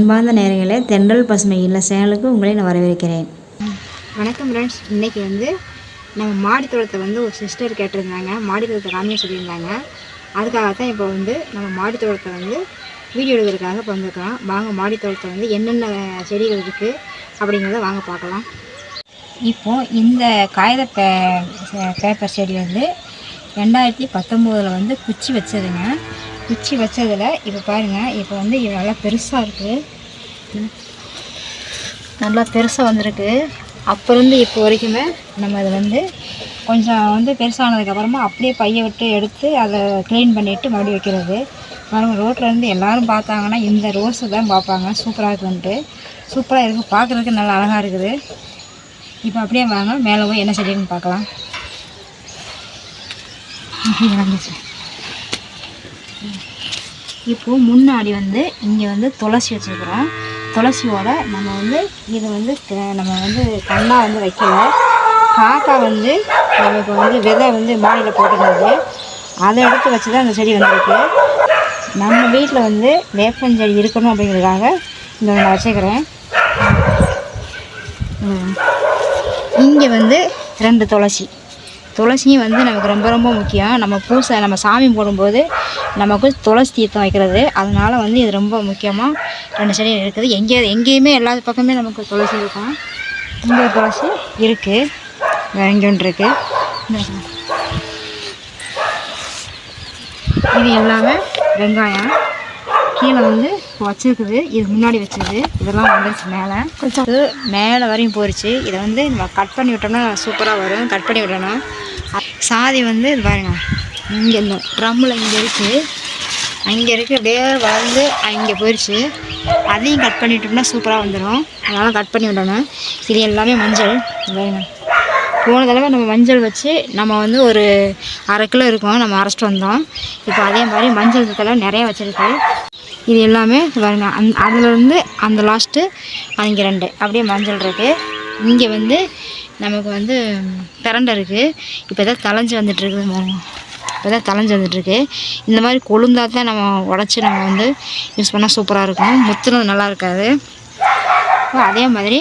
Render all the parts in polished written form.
அன்பார்ந்த நேயர்களே, தென்றல் பசுமை இல்ல சேனலுக்கு உங்களை நான் வரவேற்கிறேன். வணக்கம் ஃப்ரெண்ட்ஸ். இன்றைக்கி நம்ம மாடி தோட்டத்தை ஒரு சிஸ்டர் கேட்டிருந்தாங்க. மாடி தோட்டத்தை காமிக்க சொல்லியிருந்தாங்க. அதுக்காகத்தான் இப்போ நம்ம மாடி தோட்டத்தை வீடியோ எடுக்கிறதுக்காக இப்போ வந்திருக்கோம். வாங்க மாடி தோட்டத்தை என்னென்ன செடிகள் இருக்குது அப்படிங்கிறத வாங்க பார்க்கலாம். இப்போது இந்த காகித பேப்பர் செடி 2019 குச்சி வச்சதுங்க. குச்சி வச்சதில் இப்போ பாருங்கள், இப்போ இது நல்லா பெருசாக இருக்குது, நல்லா பெருசாக வந்திருக்கு. அப்போருந்து இப்போ வரைக்குமே நம்ம அதை கொஞ்சம் பெருசானதுக்கப்புறமா அப்படியே பையை விட்டு எடுத்து அதை க்ளீன் பண்ணிவிட்டு மறுபடியும் வைக்கிறது. பாருங்கள், ரோட்டில் எல்லாரும் பார்த்தாங்கன்னா இந்த ரோஸை தான் பார்ப்பாங்க. சூப்பராக இருக்குன்ட்டு, சூப்பராக இருக்குது, பார்க்குறதுக்கு நல்லா அழகாக இருக்குது. இப்போ அப்படியே வாங்க மேலே போய் என்ன செடின்னு பார்க்கலாம். இப்போது முன்னாடி இங்கே துளசி வச்சுருக்குறோம். துளசியோட நம்ம இதை நம்ம கண்ணாக வைக்கல. காக்கா நமக்கு விதை மாடியில் போட்டுருந்தது, அதை எடுத்து வச்சு தான் அந்த செடி வந்திருக்கு. நம்ம வீட்டில் வேப்பஞ்செடி இருக்கணும் அப்படிங்கிறதுக்காக இந்த நான் வச்சுக்கிறேன். இங்கே 2 துளசியும் நமக்கு ரொம்ப ரொம்ப முக்கியம். நம்ம பூசை நம்ம சாமி போடும்போது நமக்கு துளசி தீர்த்தம் வைக்கிறது. அதனால் இது ரொம்ப முக்கியமாக 2 செடி இருக்குது. எங்கேயுமே எல்லா பக்கமே நமக்கு துளசி இருக்கும். இங்கே துளசி இருக்குது, வேறு இங்கே ஒன்று இருக்குது. இது எல்லாமே வெங்காயம் கீழே வச்சுருக்குது. இது முன்னாடி வச்சது, இதெல்லாம் வந்துருச்சு மேலே, கொஞ்சம் மேலே வரையும் போயிடுச்சு. இதை நம்ம கட் பண்ணி விட்டோம்னா சூப்பராக வரும். கட் பண்ணி விடணும். சாதி இது பாருங்க, இங்கே இந்த ட்ரம்மில் இங்கே இருக்குது, அங்கே இருக்குது, அப்படியே வளர்ந்து அங்கே போயிடுச்சு. அதையும் கட் பண்ணிவிட்டோம்னா சூப்பராக வந்துடும். அதனால் கட் பண்ணி விடணும். இது எல்லாமே மஞ்சள் பாருங்க. போன தடவை நம்ம மஞ்சள் வச்சு நம்ம ஒரு 1/2 கிலோ இருக்கும், நம்ம அரைச்சிட்டு வந்தோம். இப்போ அதே மாதிரி மஞ்சள் இதுக்கெல்லாம் நிறையா வச்சுருக்கு. இது எல்லாமே பாருங்க, அதில் அந்த லாஸ்ட்டு இங்கே 2 அப்படியே மஞ்சள் இருக்குது. இங்கே நமக்கு பிரண்டை இருக்குது. இப்போ தான் தலைஞ்சு வந்துட்டுருக்குது பாருங்க, இப்போ தான் தலைஞ்சு வந்துட்டுருக்கு. இந்த மாதிரி கொழுந்தாக தான் நம்ம உடச்சி நம்ம யூஸ் பண்ணால் சூப்பராக இருக்கும். முத்துனது நல்லா இருக்காது. அதே மாதிரி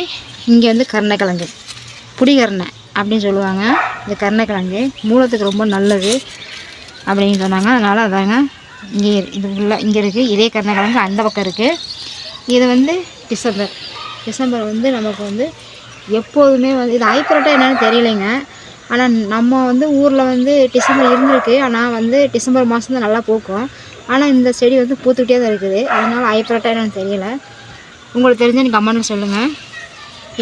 இங்கே கருணைக்கிழங்கு, புடிகரணை அப்படின்னு சொல்லுவாங்க. இந்த கருணைக்கிழங்கு மூலத்துக்கு ரொம்ப நல்லது அப்படின்னு சொன்னாங்க. அதனால் அதாங்க இங்கே இது உள்ள இங்கே இருக்குது. இதே கருணைக்கிழங்கு அந்த பக்கம் இருக்குது. இது டிசம்பர் நமக்கு எப்போதுமே இது ஐப்பரட்டா என்னென்னு தெரியலைங்க. ஆனால் நம்ம ஊரில் டிசம்பர் இருந்திருக்கு. ஆனால் டிசம்பர் மாதம் தான் நல்லா பூக்கும். ஆனால் இந்த செடி பூத்துக்கிட்டே தான் இருக்குது. அதனால் ஐப்பரட்டா என்னென்னு தெரியலை. உங்களுக்கு தெரிஞ்ச எனக்கு கமெண்ட்டில் சொல்லுங்கள்.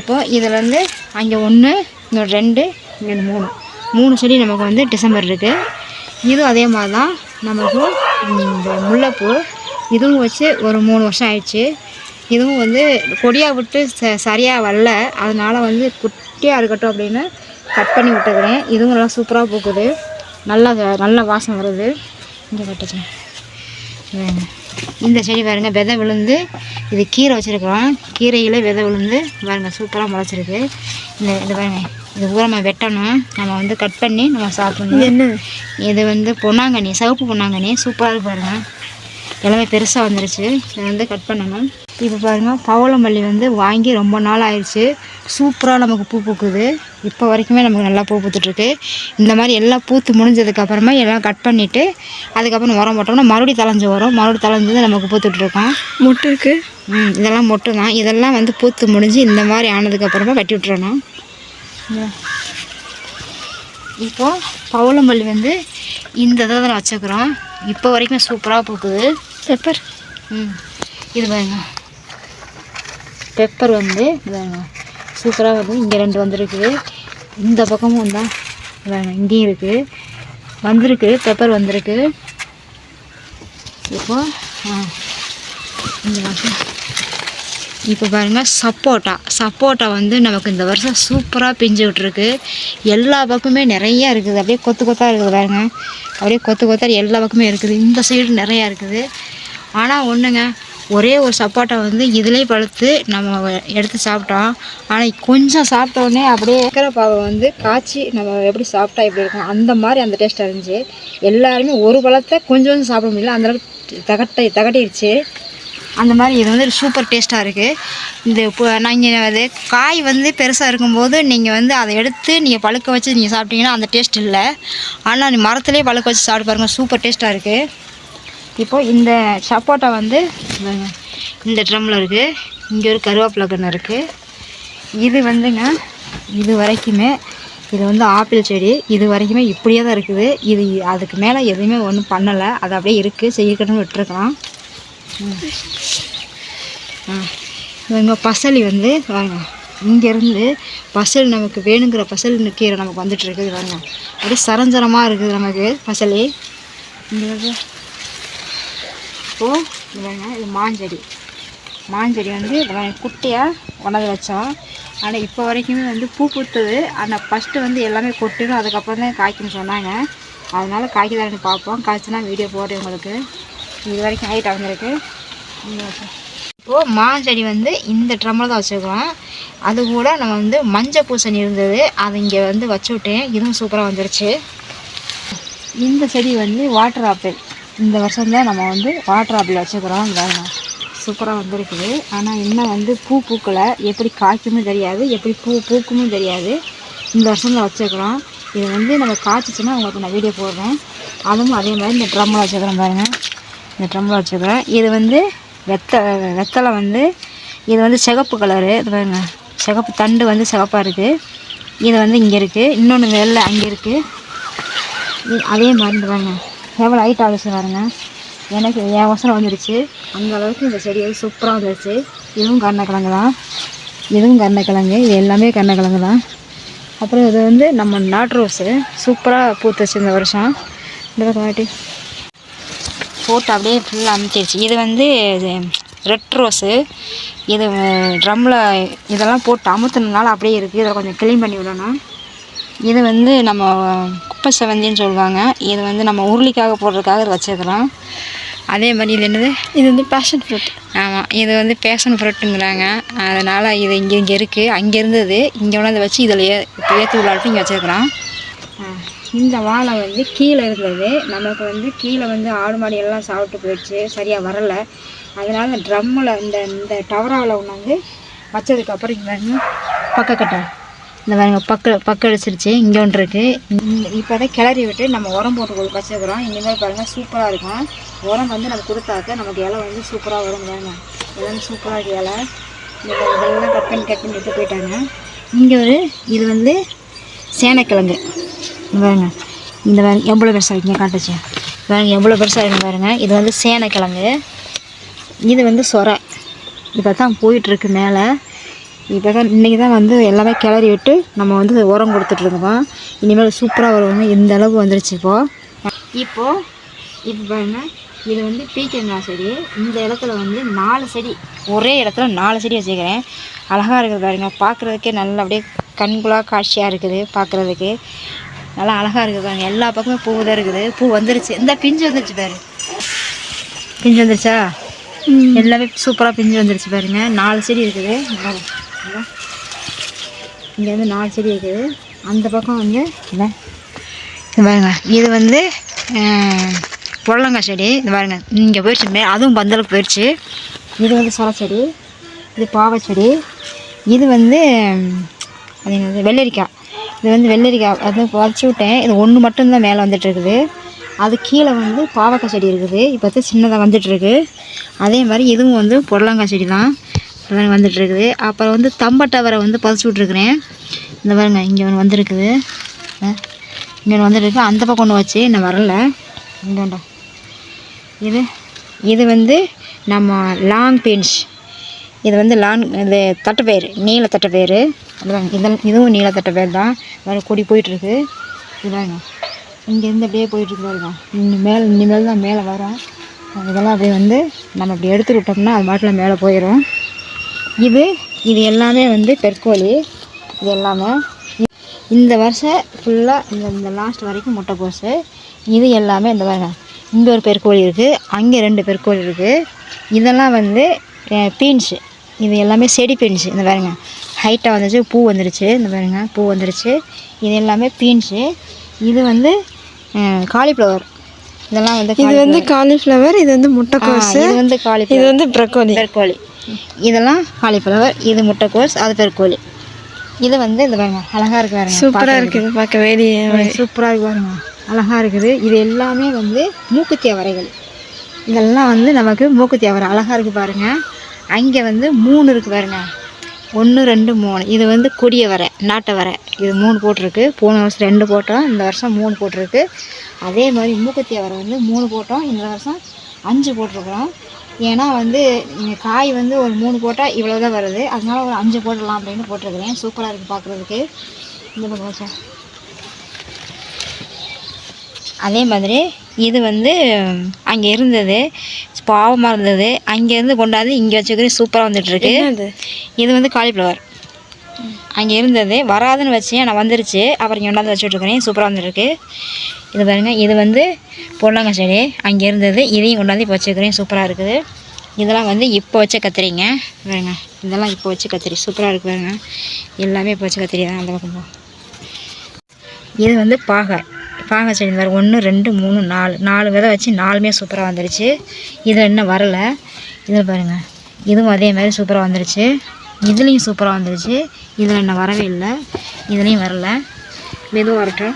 இப்போது இதில் அங்கே 1, இங்கே 2, இங்கே 3 செடி நமக்கு டிசம்பர் இருக்குது. இதுவும் அதே மாதிரி தான் நமக்கு இந்த முல்லைப்பூ, இதுவும் வச்சு ஒரு 3 வருஷம் ஆயிடுச்சு. இதுவும் கொடியாக விட்டு சரியாக வரல. அதனால் குட்டியாக இருக்கட்டும் அப்படின்னு கட் பண்ணி விட்டுக்கிறேன். இதுவும் நல்லா சூப்பராக பூக்குது, நல்ல வாசம் வருது. இங்கே கட்டுச்சு இந்த செடி பாருங்க, விதை விழுந்து இது கீரை வச்சுருக்கிறோம். கீரையில் விதை விழுந்து பாருங்க சூப்பராக முளைச்சிருக்கு. இது பாருங்க, இது ஊரமாக வெட்டணும். நம்ம கட் பண்ணி நம்ம சாப்பிடணும். இது பொன்னாங்கண்ணி, சிவப்பு பொன்னாங்கண்ணி சூப்பராக இருக்கு பாருங்கள். எல்லாமே பெருசாக வந்துருச்சு. இதை கட் பண்ணணும். இப்போ பாருங்கள், பவளமல்லி வாங்கி ரொம்ப நாள் ஆயிடுச்சு. சூப்பராக நமக்கு பூ பூக்குது. இப்போ வரைக்குமே நமக்கு நல்லா பூ பூத்துட்ருக்கு. இந்த மாதிரி எல்லாம் பூத்து முடிஞ்சதுக்கப்புறமா எல்லாம் கட் பண்ணிவிட்டு அதுக்கப்புறம் உரம் போட்டோம்னா மறுபடியும் தலைஞ்சு வரும். மறுபடியும் தலைஞ்சது நமக்கு பூத்துட்ருக்கோம். மொட்டு இருக்குது. இதெல்லாம் மொட்டு தான். இதெல்லாம் பூத்து முடிஞ்சு இந்த மாதிரி ஆனதுக்கப்புறமா வெட்டி விட்டுறணும். இப்போது பவளமல்லி இந்த இதை தான் வச்சுக்கிறோம். இப்போ வரைக்கும் சூப்பராக பூக்குது. பெப்பர் இது பாருங்க, பெப்பர் பாருங்க சூப்பராக வருது. இங்கே 2 வந்திருக்குது. இந்த பக்கமும் பாருங்க, இங்கேயும் இருக்குது, வந்திருக்கு, பெப்பர் வந்திருக்கு. இப்போ இந்த வருஷம் இப்போ பாருங்கள், சப்போட்டா நமக்கு இந்த வருஷம் சூப்பராக பிஞ்சு விட்டுருக்கு. எல்லா பக்கமே நிறையா இருக்குது. அப்படியே கொத்து கொத்தாக இருக்குது பாருங்க, அப்படியே கொத்து கொத்தாக எல்லா பக்கமே இருக்குது. இந்த சைடு நிறையா இருக்குது. ஆனால் ஒன்றுங்க, ஒரே ஒரு சப்போட்டா இதிலே பழுத்து நம்ம எடுத்து சாப்பிட்டோம். ஆனால் கொஞ்சம் சாப்பிட்டோடனே அப்படியே சக்கரை பாவை காய்ச்சி நம்ம எப்படி சாப்பிட்டா எப்படி இருக்கும் அந்த மாதிரி அந்த டேஸ்ட்டாக இருந்துச்சு. எல்லாருமே ஒரு பழத்தை கொஞ்சம் சாப்பிட முடியல, அந்தளவுக்கு தகட்டிடுச்சு. அந்த மாதிரி இது வந்து சூப்பர் டேஸ்ட்டாக இருக்குது. இந்த இப்போ நீங்கள் அது காய் வந்து பெருசாக இருக்கும்போது நீங்கள் வந்து அதை எடுத்து நீங்கள் பழுக்க வச்சு நீங்கள் சாப்பிட்டீங்கன்னா அந்த டேஸ்ட் இல்லை. ஆனால் நீ மரத்துலேயே பழுக்க வச்சு சாப்பிட்டு பாருங்கள், சூப்பர் டேஸ்ட்டாக இருக்குது. இப்போது இந்த சப்போட்டா வந்து இந்த ட்ரம்மில் இருக்குது. இங்கே ஒரு கருவேப்பிலை கன்று இருக்குது. இது வந்துங்க இது வரைக்குமே இது வந்து ஆப்பிள் செடி இது வரைக்குமே இப்படியே தான் இருக்குது. இது அதுக்கு மேலே எதுவுமே ஒன்றும் பண்ணலை, அது அப்படியே இருக்குது. செய்யக்கட்டுன்னு விட்டுருக்கலாம். இங்கே பசலி வந்து வாங்க, இங்கேருந்து பசல் நமக்கு வேணுங்கிற பசல் கீரை நமக்கு வந்துட்டுருக்குது வாங்க. அப்படியே சரஞ்சரமாக இருக்குது நமக்கு பசலி. இங்கே வந்து இப்போது இல்லைங்க இது மாஞ்செடி வந்து குட்டியாக உணவு வச்சோம். ஆனால் இப்போ வரைக்குமே வந்து பூ பூத்துது. ஆனால் ஃபஸ்ட்டு வந்து எல்லாமே கொட்டிடும், அதுக்கப்புறம் தான் காய்க்குன்னு சொன்னாங்க. அதனால் காய்க்குதான்னு பார்ப்போம். காய்ச்சினா வீடியோ போடுறேன் உங்களுக்கு. இது வரைக்கும் ஹைட் வந்திருக்கு. இப்போது மாஞ்செடி வந்து இந்த ட்ரம்மில் தான் வச்சுருக்கோம். அது கூட நம்ம வந்து மஞ்சள் பூசணி இருந்தது, அது இங்கே வந்து வச்சு விட்டேன். இதுவும் சூப்பராக வந்துருச்சு. இந்த செடி வந்து வாட்டர் ஆப்பிள். இந்த வருஷம்தான் நம்ம வந்து வாட்டர் ஆப்பிள் வச்சுக்கிறோம். சூப்பராக வந்துருக்குது. ஆனால் இன்னும் வந்து பூ பூக்கலை, எப்படி காய்க்குமே தெரியாது, எப்படி பூக்குமே தெரியாது. இந்த வருஷம் தான் வச்சுக்கிறோம். இது வந்து நம்ம காய்ச்சிச்சுன்னா உங்களுக்கு நான் வீடியோ போடுறேன். அதுவும் அதே மாதிரி இந்த ட்ரம்மில் வச்சுக்கிறேன் பாருங்கள். இந்த ட்ரம்மில் வச்சுக்கிறேன். இது வந்து வெத்தலை வந்து இது வந்து சிகப்பு கலரு. இது பாருங்க, சிகப்பு தண்டு வந்து சிகப்பாக இருக்குது. இது வந்து இங்கே இருக்குது. இன்னொன்று வெள்ளை அங்கே இருக்குது. அதே மாதிரி பாருங்க எவ்வளோ ஹைட் ஆகிடுச்சு பாருங்க. எனக்கு என் வசனம் வந்துடுச்சு. அந்த அளவுக்கு இந்த செடி வந்து சூப்பராக வந்துடுச்சு. இதுவும் கருணக்கிழங்கு தான். இதுவும் கருணக்கிழங்கு. இது எல்லாமே கருணக்கிழங்கு தான். அப்புறம் இது வந்து நம்ம நாட்டு ரோஸு சூப்பராக பூத்துச்சு இந்த வருஷம். இந்த காட்டி போட்டு அப்படியே ஃபுல்லாக அமுத்திடுச்சு. இது வந்து ரெட் ரோஸு. இது ட்ரம்மில் இதெல்லாம் போட்டு அமுத்துனதுனால அப்படியே இருக்குது. இதை கொஞ்சம் க்ளீன் பண்ணி விடணும். இது வந்து நம்ம குப்பை செவந்தின்னு சொல்லுவாங்க. இது வந்து நம்ம உருளிக்காக போடுறதுக்காக இதை வச்சுக்கலாம். அதே மாதிரி இது என்னது, இது வந்து பேஷன் ஃப்ரூட். ஆமாம், இது வந்து பேஷன் ஃப்ரூட்டுங்கிறாங்க. அதனால் இது இங்கே இருக்குது. அங்கே இருந்தது இங்கே ஒன்று வச்சு இதில் ஏற்றி விளாட்டு இங்கே வச்சுருக்குறோம். இந்த வாழை வந்து கீழே இருந்தது. நமக்கு வந்து கீழே வந்து ஆடு மாடி எல்லாம் சாப்பிட்டு போயிடுச்சு, சரியாக வரலை. அதனால் ட்ரம்மில் இந்த டவராவில் ஒன்று வந்து வச்சதுக்கப்புறம் இங்கே வந்து பக்கக்கட்டை இந்த பாருங்க பக்கம் அடிச்சிருச்சு. இங்கே ஒன்று இருக்குது. இப்போ தான் கிளறி விட்டு நம்ம உரம் போட்டு வச்சுக்கிறோம். இனிமேல் பாருங்கள் சூப்பராக இருக்கும். உரம் வந்து நம்ம கொடுத்தாக்க நமக்கு இலை வந்து சூப்பராக வரும் பாருங்க. இதெல்லாம் சூப்பராக இருக்குது இலை. இதெல்லாம் கட் பண்ணி எடுத்து போயிட்டாங்க. இங்கே இது வந்து சேனைக்கிழங்கு பாருங்க. இந்த பாருங்க எவ்வளோ பெருசாக இங்கே காட்டுச்சு பாருங்க, எவ்வளோ பெருசாக இருக்கு பாருங்க. இது வந்து சேனைக்கிழங்கு. இது வந்து சொரை. இப்போ தான் போயிட்டுருக்கு மேலே. இப்போ தான் இன்றைக்கி தான் வந்து எல்லாமே கிளறி விட்டு நம்ம வந்து உரம் கொடுத்துட்ருக்கோம். இனிமேல் சூப்பராக வருவாங்க. இந்த அளவுக்கு வந்துருச்சு. இப்போ பாருங்கள், இது வந்து பீக்கங்காய் செடி. இந்த இடத்துல வந்து 4 செடி, ஒரே இடத்துல 4 செடி வச்சுக்கிறேன். அழகாக இருக்குது பாருங்க. பார்க்குறதுக்கே நல்லா அப்படியே கண்குளாக காட்சியாக இருக்குது. பார்க்குறதுக்கு நல்லா அழகாக இருக்குது பாருங்க. எல்லா பக்கமும் பூ தான் இருக்குது. பூ வந்துருச்சு. இந்த பிஞ்சு வந்துருச்சு பாரு, பிஞ்சு வந்துருச்சா? எல்லாமே சூப்பராக பிஞ்சு வந்துருச்சு பாருங்க. 4 செடி இருக்குது. இங்கே வந்து 4 செடி இருக்குது. அந்த பக்கம் வந்து இல்லை பாருங்க, இது வந்து புடலங்காய் செடி. இது பாருங்க இங்கே போயிடுச்சு, அதுவும் பந்தலுக்கு போயிடுச்சு. இது வந்து சொலை செடி. இது பாவை செடி. இது வந்து அது என்னது வெள்ளரிக்காய். இது வந்து வெள்ளரிக்காய் அது வச்சு விட்டேன். இது ஒன்று மட்டும்தான் மேலே வந்துட்டுருக்குது. அது கீழே வந்து பாவக்காய் செடி இருக்குது. இப்போ தான் சின்னதாக வந்துட்டுருக்கு. அதே மாதிரி இதுவும் வந்து புடலங்காய் செடி தான் வந்துட்டுருக்குது. அப்புறம் வந்து தம்பட்டவரை வந்து பதிச்சு விட்ருக்குறேன். இந்த பாருங்க இங்கே ஒன்று வந்துருக்குது, இங்கே ஒன்று வந்துருக்கு. அந்த பக்கம் ஒன்று வச்சு இன்னும் வரலை. இங்கேண்டா இது வந்து நம்ம லாங் பீன்ஸ். இது வந்து இது தட்டைப்பயிறு, நீல தட்டைப்பயிறு. இதுவும் நீல தட்டைப்பயிறு தான். வேறு கொடி போயிட்டுருக்கு. இதுதாங்க இங்கேருந்து அப்படியே போயிட்டுருக்கு பாருங்க. இனிமேல் தான் மேலே வரும். இதெல்லாம் அப்படியே வந்து நம்ம அப்படி எடுத்து விட்டோம்னா அது மாட்டில் மேலே போயிடும். இது எல்லாமே வந்து பெருக்கோழி. இது எல்லாமே இந்த வருஷம் ஃபுல்லாக இந்த லாஸ்ட் வரைக்கும் முட்டை போச்சு. இது எல்லாமே இந்த பாருங்க, இங்கே ஒரு பெருக்கோழி இருக்குது, அங்கே 2 பெருக்கோழி இருக்குது. இதெல்லாம் வந்து பீன்ஸு. இது எல்லாமே செடி பீன்ஸு. இந்த பாருங்க ஹைட்டாக வந்துச்சு, பூ வந்துருச்சு. இந்த பாருங்க பூ வந்துருச்சு. இது எல்லாமே பீன்ஸு. இது வந்து காலிஃப்ளவர். இதெல்லாம் வந்து இது வந்து காலிஃப்ளவர், இது வந்து முட்டைக்கோஸ், இது வந்து இது வந்து ப்ரக்கோலி. இதெல்லாம் காலிஃப்ளவர், இது முட்டைக்கோஸ், அது பெருக்கோலி. இது வந்து இது பாருங்க அழகாக இருக்கு பாருங்க. சூப்பராக இருக்குது பார்க்க. வெளியே சூப்பராக இருக்கு பாருங்க, அழகாக இருக்குது. இது எல்லாமே வந்து மூக்குத்தி அவரைகள். இதெல்லாம் வந்து நமக்கு மூக்குத்தி அவரை அழகாக இருக்குது பாருங்கள். அங்கே வந்து 3 இருக்குது பாருங்க, 1 2 3. இது வந்து கொடிய வரை, நாட்டை வரை. இது 3 போட்டிருக்கு. போன வருஷம் 2 போட்டோம், இந்த வருஷம் 3 போட்டிருக்கு. அதே மாதிரி மூக்குத்தி அவரை வந்து 3 போட்டோம், இந்த வருஷம் 5 போட்டிருக்கிறோம். ஏன்னா வந்து காய் வந்து ஒரு 3 போட்டால் இவ்வளோ தான் வருது, அதனால ஒரு 5 போடலாம் அப்படின்னு போட்டிருக்கிறேன். சூப்பராக இருக்குது பார்க்குறதுக்கு. இந்த பக்கம் அதே மாதிரி இது வந்து அங்கே இருந்தது, பாவமாக இருந்தது, அங்கேருந்து கொண்டாந்து இங்கே வச்சுக்கிறேன். சூப்பராக வந்துட்டுருக்கு. இது வந்து காலிஃப்ளவர் அங்கே இருந்தது, வராதுன்னு வச்சேன், நான் வந்துருச்சு. அப்புறம் இங்கே கொண்டாந்து வச்சுட்ருக்கிறேன். சூப்பராக வந்துருக்கு. இது பாருங்கள், இது வந்து பொடலங்க செடி அங்கே இருந்தது, இதையும் கொண்டாந்து இப்போ வச்சுக்கிறேன். சூப்பராக இருக்குது. இதெல்லாம் வந்து இப்போ வச்ச கத்திரிங்க பாருங்க. இதெல்லாம் இப்போ வச்சு கத்திரி சூப்பராக இருக்குது பாருங்க. எல்லாமே இப்போ வச்சு கத்திரி தான். அந்த பக்கம் இது வந்து பாகை செடி வேறு 1 2 3 4 விதை வச்சு 4மே சூப்பராக வந்துருச்சு. இதில் இன்னும் வரலை. இதில் பாருங்கள், இதுவும் அதே மாதிரி சூப்பராக வந்துருச்சு. இதுலேயும் சூப்பராக வந்துருச்சு. இதில் இன்னும் வரவே இல்லை, இதுலேயும் வரலை. மெதுவாக வரட்டும்.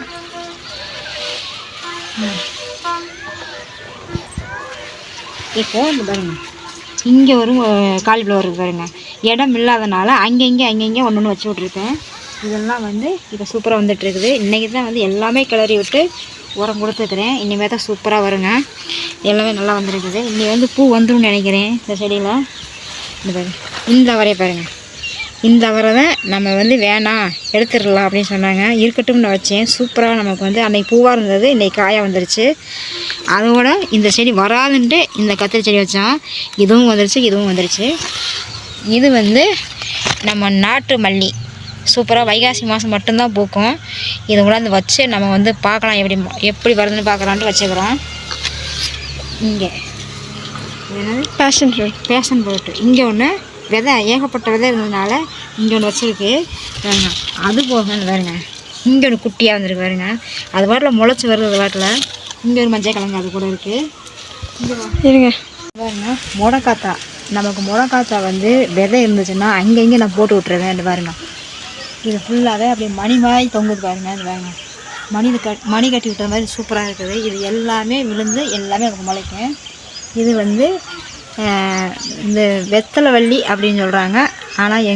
இப்போ இந்த பாருங்கள், இங்கே ஒரு காலிஃப்ளவர் இருக்குது பாருங்கள். இடம் இல்லாதனால அங்கங்கே ஒன்று வச்சு விட்ருக்கேன். இதெல்லாம் வந்து இப்போ சூப்பராக வந்துட்டுருக்குது. இன்றைக்கி தான் வந்து எல்லாமே கிளறி விட்டு உரம் கொடுத்துக்கிறேன். இனிமேல் தான் சூப்பராக வருங்க. எல்லாமே நல்லா வந்துருக்குது. இன்றைக்கி வந்து பூ வந்துடும் நினைக்கிறேன் இந்த செடியில். இந்த பாருங்க, இந்த அவரையை பாருங்கள். இந்த அவரை தான் நம்ம வந்து வேணாம் எடுத்துடலாம் அப்படின்னு சொன்னாங்க. இருக்கட்டும்னு வச்சேன். சூப்பராக நமக்கு வந்து அன்றைக்கி பூவாக இருந்தது, இன்றைக்கி காயாக வந்துருச்சு. அதோட இந்த செடி வராதுன்ட்டு இந்த கத்திரி செடி வச்சோம். இதுவும் வந்துருச்சு, இதுவும் வந்துருச்சு. இது வந்து நம்ம நாட்டு மல்லி, சூப்பராக வைகாசி மாதம் மட்டும்தான் பூக்கும். இதை கொண்டாந்து வச்சு நம்ம வந்து பார்க்கலாம், எப்படி வருதுன்னு பார்க்கலான்ட்டு வச்சுக்கிறோம். இங்கே என்னது பேஷன் ஃப்ரூட் இங்கே ஒன்று விதை, ஏகப்பட்ட விதை இருந்ததுனால இங்கே ஒன்று வச்சுருக்கு பாருங்க. அது போக பாருங்க, இங்கே ஒன்று குட்டியாக வந்துருக்கு பாருங்க. அது பாட்டில் முளைச்சி வருது பாட்டில். இங்கே ஒரு மஞ்சள் கிழங்கு அது கூட இருக்குது. இங்கே இருங்க பாருங்க, முடக்காத்தா. நமக்கு முடக்காத்தா வந்து விதை இருந்துச்சுன்னா அங்கங்கே நான் போட்டு விட்ருவேன். பாருங்க, இது ஃபுல்லாகவே அப்படியே மணி மாதிரி தொங்குது பாருங்க. இது பாருங்க, மணி கட்டி விட்ட மாதிரி சூப்பராக இருக்குது. இது எல்லாமே விழுந்து எல்லாமே அதுக்கு முளைக்கும். இது வந்து இந்த வெத்தலை வள்ளி அப்படின்னு சொல்கிறாங்க. ஆனால்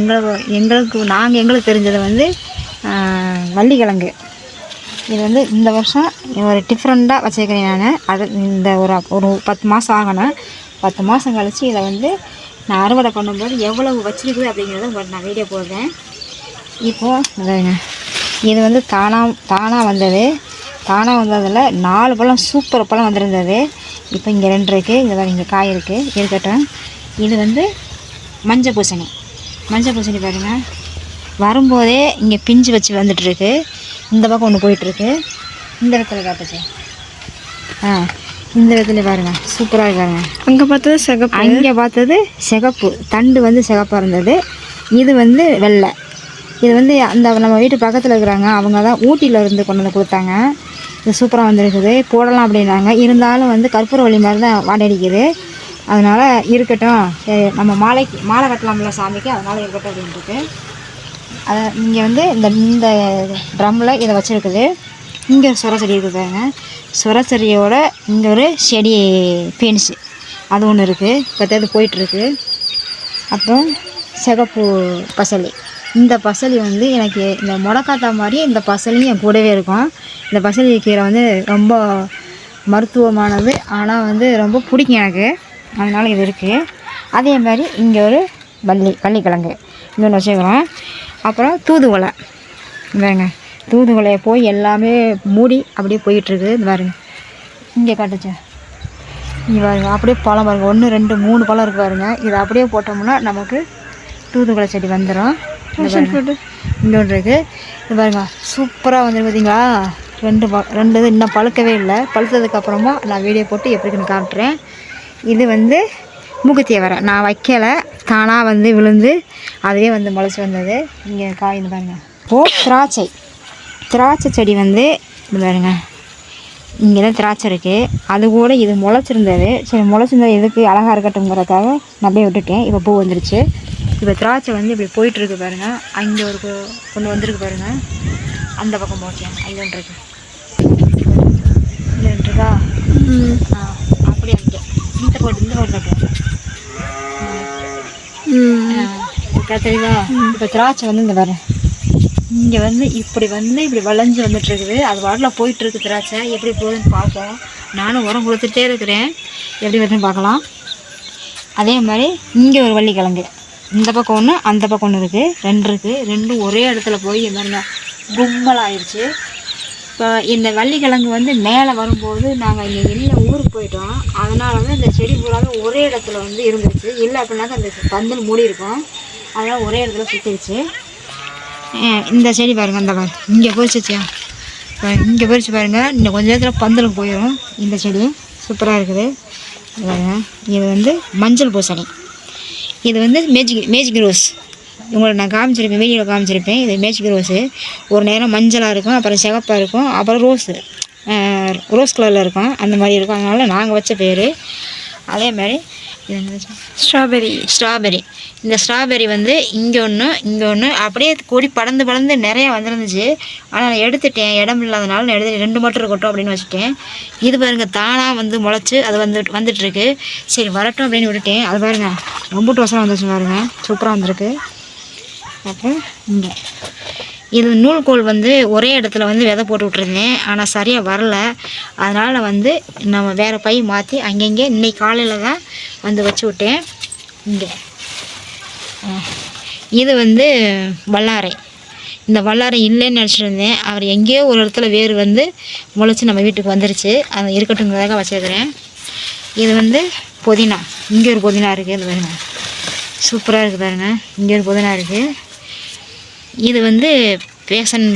எங்களுக்கு தெரிஞ்சது வந்து வள்ளிக்கிழங்கு. இது வந்து இந்த வருஷம் ஒரு டிஃப்ரெண்ட்டாக வச்சுருக்கிறேன் நான். அது இந்த ஒரு 10 மாதம் ஆகணும். 10 மாதம் கழித்து இதை வந்து நான் அறுவடை பண்ணும்போது எவ்வளவு வச்சுருக்குது அப்படிங்கிறத நான் வீடியோ போடுறேன். இப்போது இது வந்து தானாக வந்தது. தானாக வந்ததில் 4 பழம் சூப்பர் பழம் வந்திருந்தது. இப்போ இங்கே 2 இருக்குது. இங்கே வேறு இங்கே காய் இருக்குது, இருக்கட்டும். இது வந்து மஞ்சள் பூசணி பாருங்கள். வரும்போதே இங்கே பிஞ்சு வச்சு வந்துட்டுருக்கு. இந்த பக்கம் ஒன்று போயிட்டுருக்கு. இந்த இடத்துல காட்டுச்சு. இந்த இடத்துல பாருங்கள், சூப்பராக இருக்காங்க. அங்கே பார்த்தது சிகப்பு, அங்கே பார்த்தது சிகப்பு. தண்டு வந்து சிகப்பாக இருந்தது. இது வந்து வெள்ளை. இது வந்து அந்த நம்ம வீட்டு பக்கத்தில் இருக்கிறாங்க, அவங்க தான் ஊட்டியில் இருந்து கொண்டு வந்து கொடுத்தாங்க. இது சூப்பராக வந்துருக்குது, போடலாம் அப்படின்னாங்க. இருந்தாலும் வந்து கற்பூரவள்ளி மாதிரி தான் வாடடிக்குது. அதனால் இருக்கட்டும், நம்ம மாலை கட்டலாம்ல சாமிக்கு, அதனால் இருக்கட்டும் அப்படின்ட்டு அதை இங்கே வந்து இந்த ட்ரம்மில் இதை வச்சுருக்குது. இங்கே ஒரு சொர செடி இருக்குது பாருங்க. சொர செடியோட இங்கே ஒரு செடி பீன்ஸு அது ஒன்று இருக்குது, பற்றது போயிட்டுருக்கு. அப்புறம் சிகப்பு பசலி. இந்த பசலி வந்து எனக்கு இந்த முடக்காத்தா மாதிரி இந்த பசலியும் என் கூடவே இருக்கும். இந்த பசலி கீரை வந்து ரொம்ப மருத்துவமானது, ஆனால் வந்து ரொம்ப பிடிக்கும் எனக்கு, அதனால் இது இருக்குது. அதே மாதிரி இங்கே ஒரு வள்ளிக்கிழங்கு இங்கே ஒன்று வச்சுக்கிறோம். அப்புறம் தூதுவளை பாருங்க. தூதுவளையை போய் எல்லாமே மூடி அப்படியே போயிட்டுருக்கு. இது பாருங்க, இங்கே காட்டுச்சு. இங்கே பாருங்க, அப்படியே பழம் பாருங்கள், 1 2 3 பழம் இருக்குது பாருங்க. இது அப்படியே போட்டோம்னா நமக்கு தூதுவளை செடி வந்துடும். இங்கே ஒன்று இருக்குது. இது பாருங்க, சூப்பராக வந்துருக்கு பார்த்தீங்களா. 2 இது இன்னும் பழுக்கவே இல்லை. பழுத்ததுக்கப்புறமா நான் வீடியோ போட்டு எப்படி இருக்குன்னு காட்டுறேன். இது வந்து மூக்குத்தி அவரை நான் வைக்கலை, தானாக வந்து விழுந்து அதுவே வந்து முளைச்சி வந்தது. இங்கே காய்ந்து பாருங்க. திராட்சை செடி வந்து இது பாருங்க, இங்கே தான் திராட்சை இருக்குது. அது கூட இது முளைச்சிருந்தது. சரி முளைச்சிருந்தது எதுக்கு அழகாக இருக்கட்டும்ங்கிறதுக்காக நான் அப்படியே விட்டுட்டேன். இப்போ பூ வந்துருச்சு. இப்போ திராட்சை வந்து இப்படி போயிட்டுருக்கு பாருங்கள். அங்கே ஒரு ஒன்று வந்திருக்கு பாருங்கள். அந்த பக்கம் போச்சேன் அங்கே ஒன்று இருக்குது. இங்கே இருக்கா? அப்படியே அங்கே இந்த போட்டு கட்டுவோம். தெரியுதா? இப்போ திராட்சை வந்து இங்கே வரும். இங்கே வந்து இப்படி வளைஞ்சு வந்துட்டு இருக்குது. அது வாட்டில் போயிட்டுருக்கு திராட்சை. எப்படி போகுதுன்னு பார்ப்போம். நானும் உரம் கொடுத்துட்டே இருக்கிறேன். எப்படி வருதுன்னு பார்க்கலாம். அதே மாதிரி இங்கே ஒரு வள்ளிக்கிழங்கு இந்த பக்கம் ஒன்று அந்த பக்கம் ஒன்று இருக்குது. 2 இருக்குது. 2 ஒரே இடத்துல போய் பாருங்க கும்பலாகிடுச்சு. இப்போ இந்த வள்ளிக்கிழங்கு வந்து மேலே வரும்போது நாங்கள் இங்கே இல்லை ஊருக்கு போயிட்டோம். அதனால் வந்து இந்த செடி பூராவே ஒரே இடத்துல வந்து இருந்துச்சு. இல்லை அப்படின்னாக்கா அந்த பந்தல் மூடி இருக்கும். அதனால் ஒரே இடத்துல சுற்றிடுச்சு. இந்த செடி பாருங்கள். அந்த பாருங்க இங்கே பொறிச்சிச்சியா? இங்கே பொறிச்சு பாருங்கள். இன்னும் கொஞ்சம் நேரத்தில் பந்தலுக்கு போயிடும். இந்த செடி சூப்பராக இருக்குது. இது வந்து மஞ்சள் பூசணி. இது வந்து மேஜிக் ரோஸ். உங்களுக்கு நான் காமிச்சிருப்பேன், வீடியோவில் காமிச்சிருப்பேன். இது மேஜிக் ரோஸு. ஒரு நேரம் மஞ்சளாக இருக்கும், அப்புறம் சிகப்பாக இருக்கும், அப்புறம் ரோஸ் கலரில் இருக்கும். அந்த மாதிரி இருக்கும். அதனால் நாங்கள் வச்ச பேர். அதே மாதிரி இது ஸ்ட்ராபெரி. இந்த ஸ்ட்ராபெரி வந்து இங்கே ஒன்று அப்படியே கொடி படந்து நிறையா வந்துருந்துச்சு. ஆனால் எடுத்துட்டேன், இடம் இல்லாதனால நான் எடுத்து 2 மட்டும் இருக்கட்டும் அப்படின்னு வச்சுட்டேன். இது பாருங்கள் தானாக வந்து முளைச்சி அது வந்துட்டுருக்கு. சரி வரட்டும் அப்படின்னு விட்டுட்டேன். அது பாருங்கள் ரொம்ப வசனம் வந்துச்சு பாருங்கள். சூப்பராக வந்திருக்கு. அப்புறம் இங்கே இது நூல்கோல் வந்து ஒரே இடத்துல வந்து விதை போட்டு விட்ருந்தேன். ஆனால் சரியாக வரல. அதனால் வந்து நம்ம வேறு பை மாற்றி அங்கங்கே இன்றைக்கி காலையில் தான் வந்து வச்சு விட்டேன். இங்கே இது வந்து வல்லாரை. இந்த வல்லாரை இல்லைன்னு நினச்சிட்டு இருந்தேன். அவர் எங்கேயோ ஒரு இடத்துல வேறு வந்து முளைச்சி நம்ம வீட்டுக்கு வந்துருச்சு. அது இருக்கட்டுங்கிறதாக வச்சுருக்கிறேன். இது வந்து புதினா. இங்கே ஒரு புதினா இருக்குது. இது பாருங்க சூப்பராக இருக்குது பாருங்க. இங்கே ஒரு புதினா இருக்குது. இது வந்து பேசன்.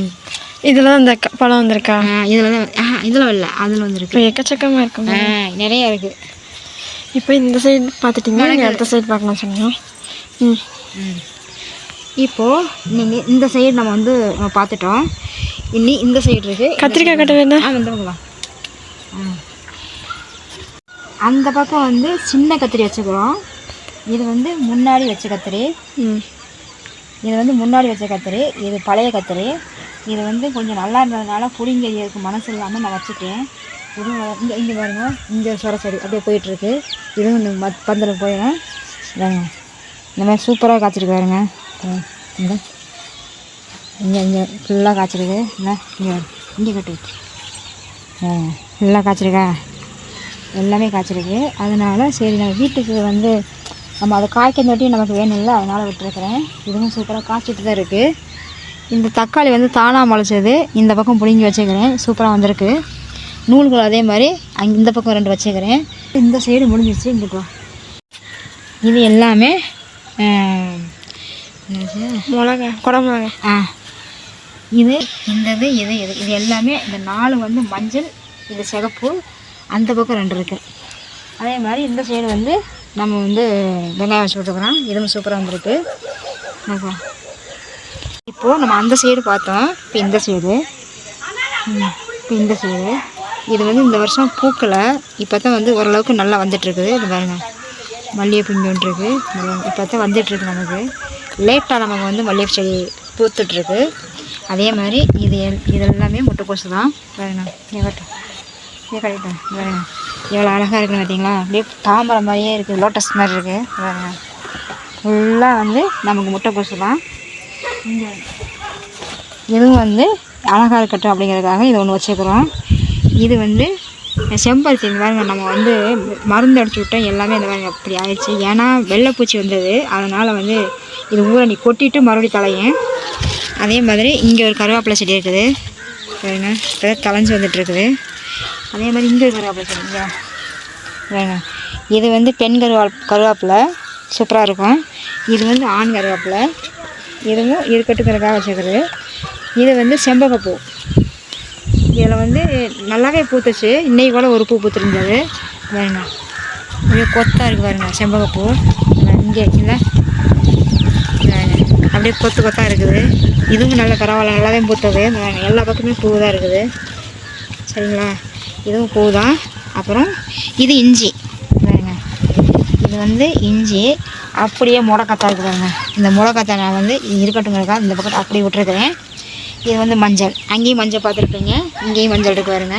இதில் தான் இந்த பழம் வந்திருக்கா? இதில் தான் இதில் இல்லை, அதில் வந்துருக்கு. எக்கச்சக்கமாக இருக்கும், நிறையா இருக்குது. இப்போ இந்த சைடு பார்த்துட்டிங்கன்னா நீங்கள் அடுத்த சைடு பார்க்கலாம் சொன்னோம். இப்போது நீங்கள் இந்த சைடு நம்ம வந்து பார்த்துட்டோம். இன்னி இந்த சைடு இருக்குது. கத்திரிக்காய் கட்ட வேண்டாம். அந்த பக்கம் அந்த பக்கம் வந்து சின்ன கத்திரி வச்சுக்கிறோம். இது வந்து முன்னாடி வச்ச கத்திரி. இது வந்து முன்னாடி வச்ச கத்திரி. இது பழைய கத்திரி. இது வந்து கொஞ்சம் நல்லா இருந்ததுனால புளிங்கறியதுக்கு மனசு இல்லாமல் நான் வச்சுட்டேன். இதுவும் இங்கே பாருங்க. இங்கே சொரசடி அப்படியே போயிட்டுருக்கு. இதுவும் இந்த பந்தலுக்கு போயிடும். இந்த மாதிரி சூப்பராக காய்ச்சிருக்கு பாருங்க. இங்கே ஃபுல்லாக காய்ச்சிருக்கு. இங்கே கட்டிட்டு ஃபுல்லாக காய்ச்சிருக்கா? எல்லாமே காய்ச்சிருக்கு. அதனால் சரி நம்ம வீட்டுக்கு வந்து நம்ம அதை காய்க்கிறதாட்டியும் நமக்கு வேணும்ல, அதனால் விட்டுருக்குறேன். இதுவும் சூப்பராக காய்ச்சிட்டு தான் இருக்குது. இந்த தக்காளி வந்து தானாக முளைச்சது. இந்த பக்கம் பிடுங்கி வச்சுக்கிறேன். சூப்பராக வந்திருக்கு. நூல்கள் அதே மாதிரி அங்கே இந்த பக்கம் 2 வச்சுக்கிறேன். இந்த சைடு முடிஞ்சிருச்சு. இங்கிட்டு இது எல்லாமே மிளகா, குடமிளகா. இது இது எல்லாமே இந்த 4 வந்து மஞ்சள், இது சிகப்பு. அந்த பக்கம் 2 இருக்குது. அதே மாதிரி இந்த சைடு வந்து நம்ம வந்து வெங்காயம் வச்சு விட்டுக்கிறோம். இதுவும் சூப்பராக வந்துருக்கு. இப்போது நம்ம அந்த சைடு பார்த்தோம். இப்போ இந்த சைடு இது வந்து இந்த வருஷம் பூக்களை இப்போ தான் வந்து ஓரளவுக்கு நல்லா வந்துட்டுருக்குது. இது பாருங்கள் மல்லிகைப்பூ இங்கே ஒன்றுருக்கு. இப்போ தான் வந்துட்டுருக்கு. நமக்கு லேட்டாக நமக்கு வந்து மல்லிகைப்பூ செடி பூத்துட்ருக்கு. அதே மாதிரி இது எல்லாமே முட்டைக்கோசு தான். பாருங்க கட்டிட்டேன். பாருங்க எவ்வளோ அழகாக இருக்குன்னு பார்த்தீங்களா? அப்படியே தாமரை மாதிரியே இருக்குது, லோட்டஸ் மாதிரி இருக்குது. பாருங்க ஃபுல்லாக வந்து நமக்கு முட்டைக்கோசு தான். இங்கே இதுவும் வந்து அழகாக இருக்கட்டும் அப்படிங்கிறதுக்காக இது ஒன்று வச்சுக்கிறோம். இது வந்து செம்பருத்தி. இந்த பாருங்க நம்ம வந்து மருந்து அடிச்சு விட்டோம். எல்லாமே இந்த மாதிரி அப்படி ஆயிடுச்சு. ஏன்னா வெள்ளைப்பூச்சி வந்தது. அதனால் வந்து இது ஊரணி கொட்டிட்டு மறுபடியும் களையும். அதே மாதிரி இங்கே ஒரு கருவேப்பிலை செடி இருக்குது பாருங்க. இப்போ களைஞ்சி வந்துட்டுருக்குது. அதே மாதிரி இங்கே கருவேப்பிலை செடி இங்கே பாருங்க. இது வந்து பெண் கருவேப்பிலை சூப்பராக இருக்கும். இது வந்து ஆண் கருவேப்பிலை. இதுவும் இருக்கட்டுங்கிறதுக்காக வச்சுக்கிறது. இது வந்து செம்பகப்பூ. இதில் வந்து நல்லாவே பூத்துச்சு. இன்றைக்கி கூட ஒரு பூ பூத்துருந்தது பாருங்க. அப்படியே கொத்தாக இருக்குது பாருங்க செம்பகப்பூ. இங்கே இல்லை அப்படியே கொத்தாக இருக்குது. இதுவும் நல்ல பரவாயில்ல, நல்லாவே பூத்தது. எல்லா பக்கமே பூ தான் இருக்குது. சரிங்களா? இதுவும் பூ தான். அப்புறம் இது இஞ்சி பாருங்க, இது வந்து இஞ்சி. அப்படியே முடக்கத்தான் இருக்குது பாருங்க. இந்த முடக்கத்தான் நான் வந்து இருக்கட்டுங்கிறக்கா இந்த பக்கம் அப்படியே விட்டுருக்குறேன். இது வந்து மஞ்சள், அங்கேயும் மஞ்சள் பார்த்துருப்பீங்க, இங்கேயும் மஞ்சள் இருக்கு பாருங்க.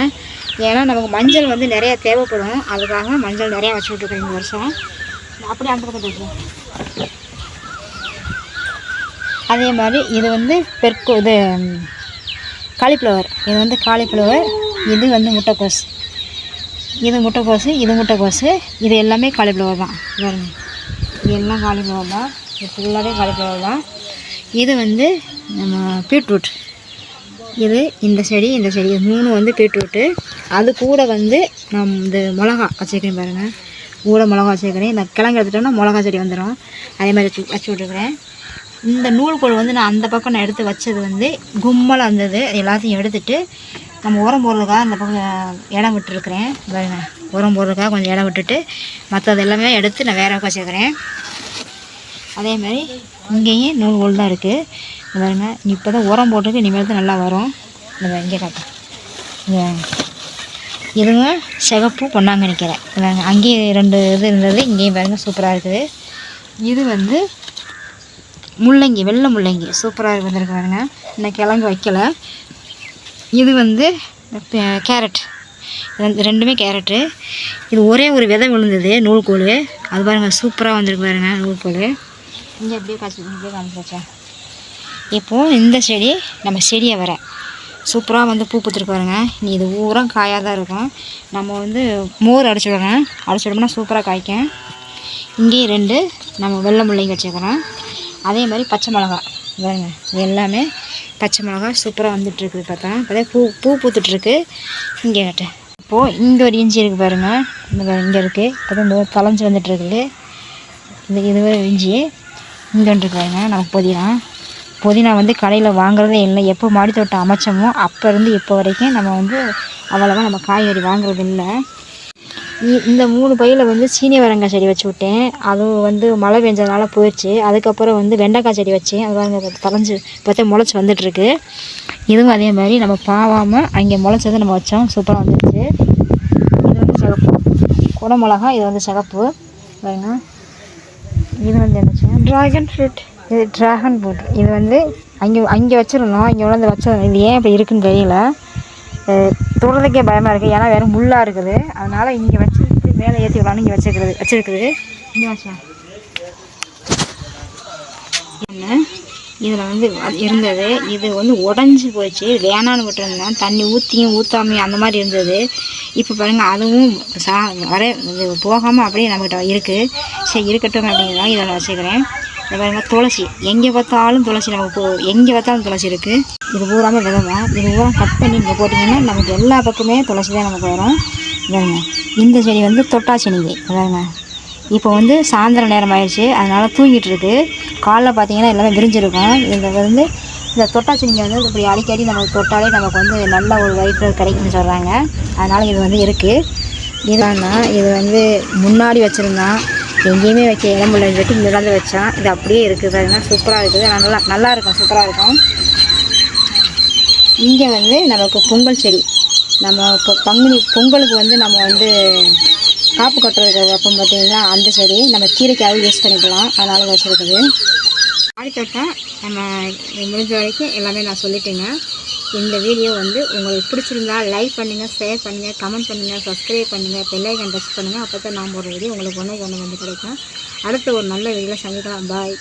ஏன்னா நமக்கு மஞ்சள் வந்து நிறையா தேவைப்படும், அதுக்காக மஞ்சள் நிறையா வச்சு விட்ருக்கேன் இந்த வருஷம். அப்படியே அந்த பக்கம் போய்க்கலாம். அதே மாதிரி இது வந்து இது காலிஃப்ளவர், இது வந்து காலிஃப்ளவர், இது வந்து முட்டைக்கோஸ், இது முட்டைக்கோஸு, இது முட்டைக்கோஸு, இது எல்லாமே காலிஃப்ளவர் தான் பாருங்க. இது எல்லாம் காலிஃப்ளவர் தான், இது ஃபுல்லாகவே காலிஃப்ளவர் தான். இது வந்து நம்ம பீட்ரூட், இது இந்த செடி இந்த செடி, இது 3 வந்து பீட்ரூட்டு. அது கூட வந்து நான் இந்த மிளகா வச்சுருக்கேன் பாருங்கள், கூட மிளகா வச்சுருக்கிறேன். இந்த கிழங்கு எடுத்துட்டோம்னா மிளகா செடி வந்துடும். அதே மாதிரி வச்சு விட்டுருக்குறேன். இந்த நூல்கோல் வந்து நான் அந்த பக்கம் நான் எடுத்து வச்சது வந்து கும்மலாக இருந்தது, எல்லாத்தையும் எடுத்துகிட்டு நம்ம உரம் போடுறதுக்காக அந்த பக்கம் இடம் விட்டுருக்குறேன் பாருங்க. உரம் போடுறதுக்காக கொஞ்சம் இடம் விட்டுட்டு மற்றது எல்லாமே எடுத்து நான் வேற பக்கம் வச்சுருக்கிறேன். அதே மாதிரி இங்கேயும் நூல்கோல் தான் இருக்குது பாருங்க. இப்போ தான் உரம் போட்டுருக்கு, இனிமேல் தான் நல்லா வரும். இந்த இங்கே காட்டேன், இங்கே இதுங்க சிகப்பு பொன்னாங்க நிற்கிறேன் பாருங்க. அங்கேயும் 2 இது இருந்தது, இங்கேயும் பாருங்க சூப்பராக இருக்குது. இது வந்து முள்ளங்கி, வெள்ளை முள்ளங்கி சூப்பராக வந்துருக்கு பாருங்க. இன்னும் கிழங்கு வைக்கலை. இது வந்து கேரட், ரெண்டுமே கேரட்டு. இது ஒரே ஒரு விதை விழுந்தது நூல்கோல், அது பாருங்கள் சூப்பராக வந்திருக்கு பாருங்க நூல்கோல். இங்கே அப்படியே காமிச்சு இப்போது இந்த செடி நம்ம செடியை வர சூப்பராக வந்து பூ பூத்துருக்கு பாருங்க. நீ இது ஊரம் காயாக தான் இருக்கும். நம்ம வந்து மோர் அடிச்சு விடோம்னா சூப்பராக காய்க்கும். இங்கேயும் 2 நம்ம வெள்ளை முள்ளங்கி வச்சுக்கிறோம். அதே மாதிரி பச்சை மிளகா பாருங்க, இது எல்லாமே பச்சை மிளகா சூப்பராக வந்துட்டுருக்குது. பார்த்தா பூ பூத்துட்ருக்கு. இங்கே கேட்டேன். இப்போது இங்கே ஒரு இஞ்சி இருக்குது பாருங்கள், இங்கே இருக்குது, அது இந்த தலைஞ்சி வந்துட்டுருக்குது. இது ஒரு இஞ்சி இங்கே வந்துருக்கு பாருங்க. நம்ம புதினா வந்து கடையில் வாங்குறதே இல்லை. எப்போ மாடி தோட்டம் அமைச்சோமோ அப்போ இருந்து இப்போ வரைக்கும் நம்ம வந்து அவ்வளோவா நம்ம காய்கறி வாங்குறது இல்லை. இந்த 3 பையில் வந்து சீனிவரங்காய் செடி வச்சு விட்டேன், அதுவும் வந்து மழை பெஞ்சதுனால போயிடுச்சு. அதுக்கப்புறம் வந்து வெண்டைக்காய் செடி வச்சேன், அது வாங்க தலைஞ்சு பார்த்தா முளைச்சி வந்துட்டுருக்கு. இதுவும் அதே மாதிரி நம்ம பாவாமல் அங்கே முளைச்சதை நம்ம வச்சோம், சூப்பராக வந்துடுச்சு. இது வந்து சிகப்பு குடமிளகா, இது வந்து சிகப்பு பாருங்க. இது வந்து என்னச்சு ட்ராகன் ஃப்ரூட், இது ட்ராகன் ஃப்ரூட். இது வந்து அங்கே வச்சுருந்தோம், இங்கே வந்து வச்சோம். இது ஏன் இப்படி இருக்குன்னு தெரியல, தொடுறதுக்கே பயமாக இருக்குது. ஏன்னா வேறு முள்ளாக இருக்குது, அதனால் இங்கே வச்சு மேலே ஏற்றி விடலான்னு இங்கே வச்சுருக்குது. இங்கே வச்சா என்ன இதில் வந்து இருந்தது, இது வந்து உடஞ்சி போச்சு. வேணான்னு விட்டுருந்தேன், தண்ணி ஊற்றியும் ஊற்றாமையும் அந்த மாதிரி இருந்தது. இப்போ பாருங்கள் அதுவும் இது போகாமல் அப்படியே நம்மகிட்ட இருக்குது. சரி இருக்கட்டும் அப்படிங்கிறதான் இதை நான் வச்சுக்கிறேன். இந்த பாருங்க துளசி, எங்கே பார்த்தாலும் துளசி, நமக்கு எங்கே பார்த்தாலும் துளசி இருக்குது. இது பூராமல் விதமாக இது பூரா கட் பண்ணி இங்கே போட்டிங்கன்னா நமக்கு எல்லா பக்கமே துளசி தான் நமக்கு வரும். பாருங்க இந்த செடி வந்து தொட்டாச்சினிங்கை பாருங்க. இப்போ வந்து சாயந்தரம் நேரம் ஆயிடுச்சு, அதனால் தூங்கிட்டு இருக்கு. காலைல பார்த்தீங்கன்னா எல்லாமே விரிஞ்சிருக்கும். இதில் வந்து இந்த தொட்டாச்சினிங்கை வந்து இப்படி அடிக்கடி நமக்கு தொட்டாலே நமக்கு வந்து நல்ல ஒரு வயிற்று கிடைக்குன்னு சொல்கிறாங்க. அதனால் இது வந்து இருக்குது. இது வந்து முன்னாடி வச்சுருந்தான், எங்கேயுமே வைக்க இடம் இல்லை, வெட்டி இங்கே வச்சான். இது அப்படியே இருக்குது பாருங்க, சூப்பராக இருக்குது. நல்லா இருக்கும், சூப்பராக இருக்கும். இங்கே வந்து நமக்கு பொங்கல் செடி, நம்ம இப்போ பொங்கலுக்கு வந்து நம்ம வந்து காப்பு கட்டுறதுக்கு வைப்போம் பார்த்தீங்களா, அந்த செடி நம்ம கீரைக்காக யூஸ் பண்ணிக்கலாம், அதனால் வச்சுருக்குது. மாடி தோட்டம் நம்ம முடிஞ்ச வரைக்கும் எல்லாமே நான் சொல்லிட்டேங்க. இந்த வீடியோ வந்து உங்களுக்கு பிடிச்சிருந்தா லைக் பண்ணுங்கள், ஷேர் பண்ணுங்கள், கமெண்ட் பண்ணுங்கள், சப்ஸ்கிரைப் பண்ணுங்கள், பெல் ஐகான் டச் பண்ணுங்கள். அப்போ தான் நான் போடுற வீடியோ உங்களுக்கு ஒன்று வந்து கிடைக்கும். அடுத்த ஒரு நல்ல வீடியோவில் சந்திக்கலாம். பாய்.